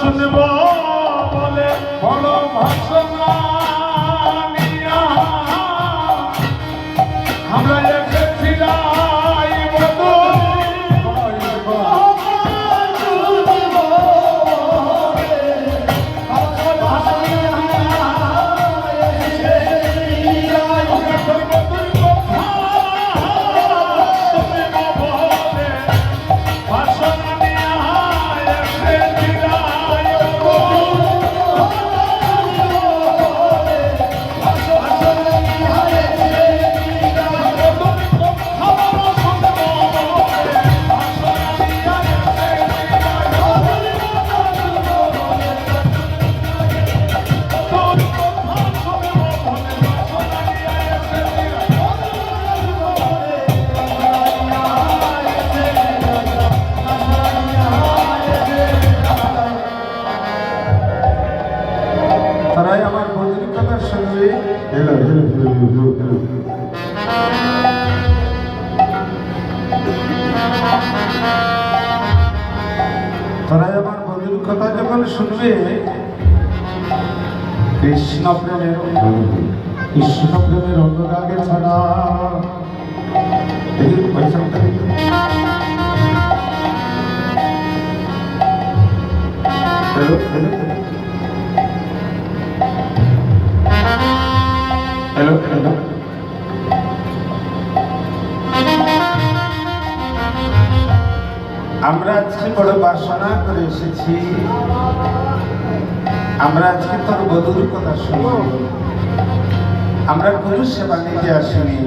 শুনব বলে বড় ভাষণা নিয়া আমরা এসেছিলাম তারাই আমার বন্ধুর কথা শুনবে। তারাই আমার বন্ধুর কথা যখন শুনবে কৃষ্ণ প্রেমের অনুরাগে ছাড়া দেখি পয়সাটা হ্যালো হ্যালো হ্যালো হ্যালো আমরা আজকে বড় বাসনা করে এসেছি, আমরা আজকে তোর বধুর কথা শুনব, আমরা গুরু সেবা নিতে আসিনি।